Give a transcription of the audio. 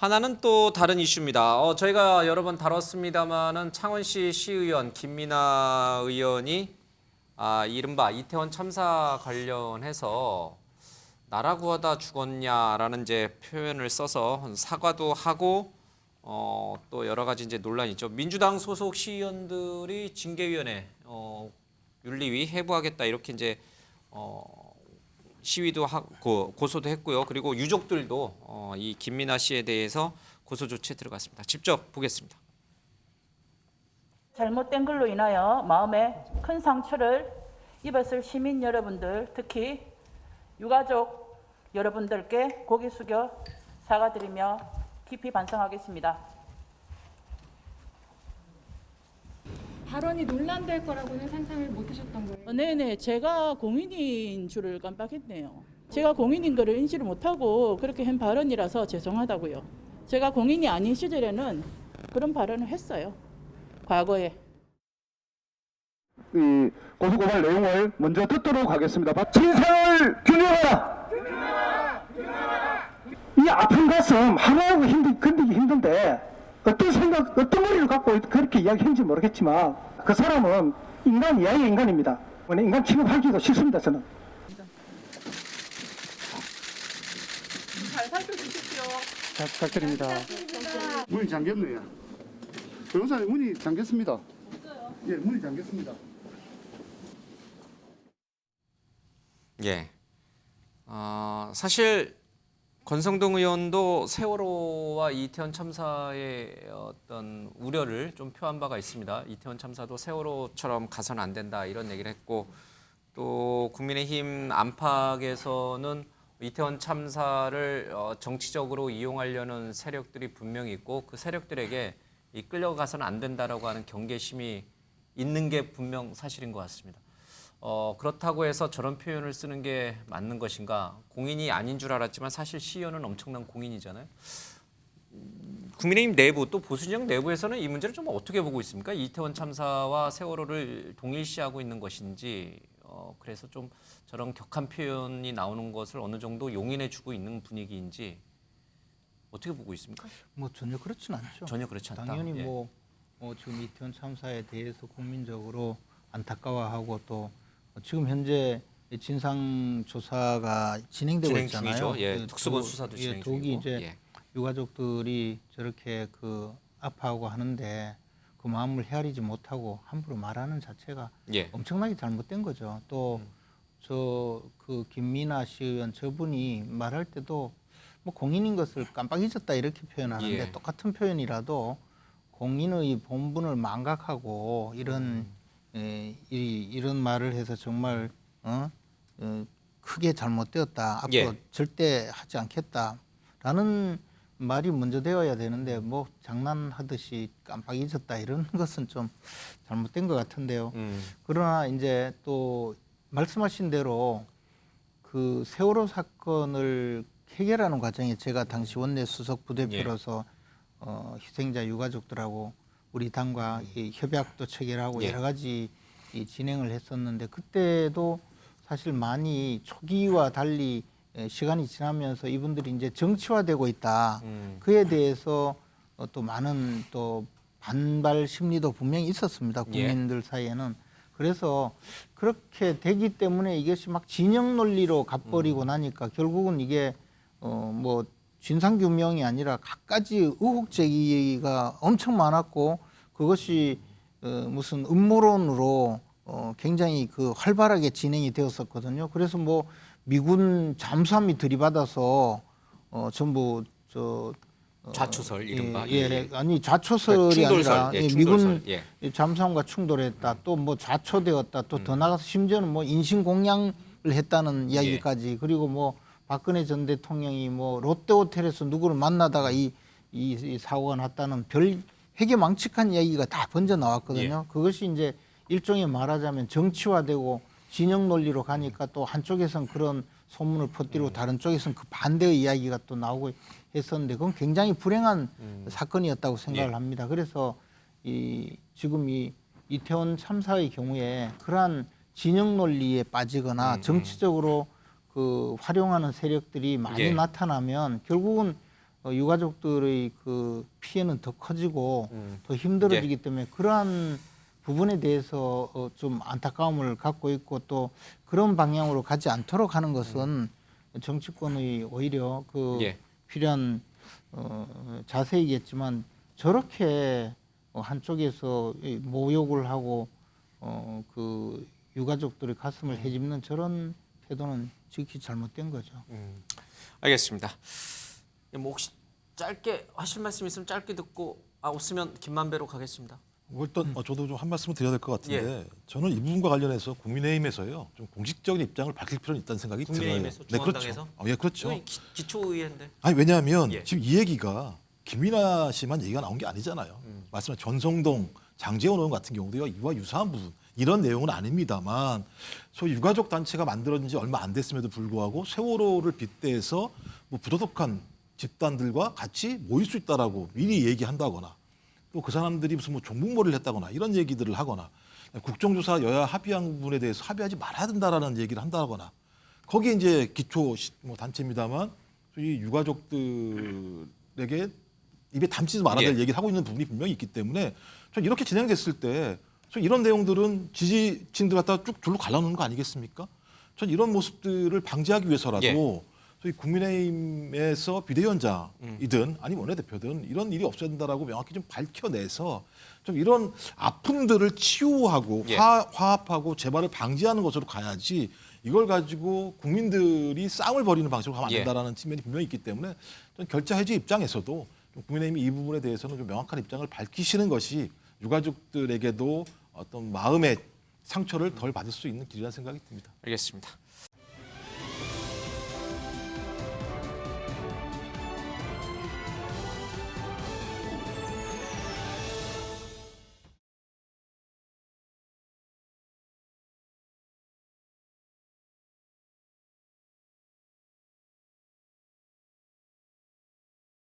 하나는 또 다른 이슈입니다. 저희가 여러 번 다뤘습니다마는 창원시 시의원 김민아 의원이 이른바 이태원 참사 관련해서 나라 구하다 죽었냐라는 이제 표현을 써서 사과도 하고 또 여러 가지 이제 논란이 있죠. 민주당 소속 시의원들이 징계위원회 윤리위 해부하겠다 이렇게 이제 시위도 하고 고소도 했고요. 그리고 유족들도 이 김민아 씨에 대해서 고소 조치에 들어갔습니다. 직접 보겠습니다. 잘못된 걸로 인하여 마음에 큰 상처를 입었을 시민 여러분들, 특히 유가족 여러분들께 고개 숙여 사과드리며 깊이 반성하겠습니다. 발언이 논란될 거라고는 상상을 못 하셨던 거예요? 네네, 제가 공인인 줄을 깜빡했네요. 제가 공인인 거를 인지를 못하고 그렇게 한 발언이라서 죄송하다고요. 제가 공인이 아닌 시절에는 그런 발언을 했어요. 과거에. 이 고소고발 내용을 먼저 듣도록 하겠습니다. 진상을 규명하라! 이 아픈 가슴 하루하루 견디기 힘든데 어떤 생각, 어떤 머리를 갖고 그렇게 이야기했는지 모르겠지만 그 사람은 인간 이하의 인간입니다. 인간 취급하기도 싫습니다, 저는. 잘 살펴주십시오. 잘 부탁드립니다. 문이 잠겼네요. 변호사님, 문이 잠겼습니다. 예, 문이 잠겼습니다. 예. 사실 권성동 의원도 세월호와 이태원 참사의 어떤 우려를 좀 표한 바가 있습니다. 이태원 참사도 세월호처럼 가서는 안 된다 이런 얘기를 했고 또 국민의힘 안팎에서는 이태원 참사를 정치적으로 이용하려는 세력들이 분명히 있고 그 세력들에게 이 끌려가서는 안 된다라고 하는 경계심이 있는 게 분명 사실인 것 같습니다. 그렇다고 해서 저런 표현을 쓰는 게 맞는 것인가? 공인이 아닌 줄 알았지만 사실 시의원은 엄청난 공인이잖아요. 국민의힘 내부 또 보수진영 내부에서는 이 문제를 좀 어떻게 보고 있습니까? 이태원 참사와 세월호를 동일시하고 있는 것인지 그래서 좀 저런 격한 표현이 나오는 것을 어느 정도 용인해주고 있는 분위기인지 어떻게 보고 있습니까? 뭐 전혀 그렇진 않죠. 전혀 그렇지 않다. 당연히 예. 지금 이태원 참사에 대해서 국민적으로 안타까워하고 또 지금 현재 진상 조사가 진행되고 진행 있잖아요. 중이죠. 예, 그 특수본 수사도 진행 독이 중이고. 이제 예. 유가족들이 저렇게 아파하고 하는데 그 마음을 헤아리지 못하고 함부로 말하는 자체가 예. 엄청나게 잘못된 거죠. 또 그 김민아 시의원 저분이 말할 때도 뭐 공인인 것을 깜빡 잊었다 이렇게 표현하는데 예. 똑같은 표현이라도 공인의 본분을 망각하고 이런 이런 말을 해서 정말 크게 잘못되었다. 앞으로 예. 절대 하지 않겠다라는 말이 먼저 되어야 되는데 뭐 장난하듯이 깜빡 잊었다 이런 것은 좀 잘못된 것 같은데요. 그러나 이제 또 말씀하신 대로 그 세월호 사건을 해결하는 과정에 제가 당시 원내 수석 부대표로서 희생자 유가족들하고 우리 당과 이 협약도 체결하고 예. 여러 가지 이 진행을 했었는데 그때도 사실 많이 초기와 달리 시간이 지나면서 이분들이 이제 정치화되고 있다. 그에 대해서 또 많은 또 반발 심리도 분명히 있었습니다. 국민들 사이에는. 그래서 그렇게 되기 때문에 이것이 막 진영 논리로 가버리고 나니까 결국은 이게 뭐 진상규명이 아니라 갖가지 의혹 제기가 엄청 많았고 그것이 무슨 음모론으로 굉장히 활발하게 진행이 되었었거든요. 그래서 뭐 미군 잠수함이 들이받아서 전부 좌초설 이른바. 아니 좌초설이 충돌설, 아니라 충돌설. 미군 잠수함과 충돌했다. 또 뭐 좌초되었다. 또 더 나가서 심지어는 뭐 인신공양을 했다는 이야기까지 그리고 뭐 박근혜 전 대통령이 뭐 롯데호텔에서 누구를 만나다가 이 사고가 났다는 별 회개망측한 이야기가 다 번져 나왔거든요. 그것이 이제 일종의 말하자면 정치화되고 진영 논리로 가니까 또 한쪽에선 그런 소문을 퍼뜨리고 다른 쪽에서는 그 반대의 이야기가 또 나오고 했었는데 그건 굉장히 불행한 사건이었다고 생각을 합니다. 그래서 지금 이 이태원 참사의 경우에 그러한 진영 논리에 빠지거나 정치적으로 활용하는 세력들이 많이 나타나면 결국은 유가족들의 그 피해는 더 커지고 더 힘들어지기 때문에 그러한 부분에 대해서 좀 안타까움을 갖고 있고 또 그런 방향으로 가지 않도록 하는 것은 정치권의 오히려 그 예. 필요한 자세이겠지만 저렇게 한쪽에서 이 모욕을 하고 그 유가족들의 가슴을 헤집는 저런 태도는 지극히 잘못된 거죠. 알겠습니다. 뭐 혹시 짧게 하실 말씀 있으면 짧게 듣고 없으면 김만배로 가겠습니다. 일단 저도 좀 한 말씀을 드려야 될 것 같은데 예. 저는 이 부분과 관련해서 국민의힘에서요 좀 공식적인 입장을 밝힐 필요는 있다는 생각이 국민의힘에서 들어요. 중앙당에서? 그렇죠. 예, 그렇죠. 기초의회인데. 아니 왜냐하면 예. 지금 이 얘기가 김이나 씨만 얘기가 나온 게 아니잖아요. 말씀한 전성동, 장제원 의원 같은 경우도요 이와 유사한 부분 이런 내용은 아닙니다만 소위 유가족 단체가 만들어진 지 얼마 안 됐음에도 불구하고 세월호를 빗대서 뭐 부도덕한 집단들과 같이 모일 수 있다라고 미리 얘기한다거나 또 그 사람들이 무슨 뭐 종북몰이를 했다거나 이런 얘기들을 하거나 국정조사 여야 합의한 부분에 대해서 합의하지 말아야 된다라는 얘기를 한다거나 거기에 이제 기초 뭐 단체입니다만 이 유가족들에게 입에 담지도 말아야 될 예. 얘기를 하고 있는 부분이 분명히 있기 때문에 전 이렇게 진행됐을 때 이런 내용들은 지지층들 갖다 쭉 줄로 갈라놓는 거 아니겠습니까? 전 이런 모습들을 방지하기 위해서라도 예. 소위 국민의힘에서 비대위원장이든 아니면 원내대표든 이런 일이 없어야 된다라고 명확히 좀 밝혀내서 좀 이런 아픔들을 치유하고 예. 화합하고 재발을 방지하는 것으로 가야지 이걸 가지고 국민들이 싸움을 벌이는 방식으로 가면 안 예. 된다라는 측면이 분명히 있기 때문에 좀 결자 해지 입장에서도 좀 국민의힘이 이 부분에 대해서는 좀 명확한 입장을 밝히시는 것이 유가족들에게도 어떤 마음의 상처를 덜 받을 수 있는 길이라는 생각이 듭니다. 알겠습니다.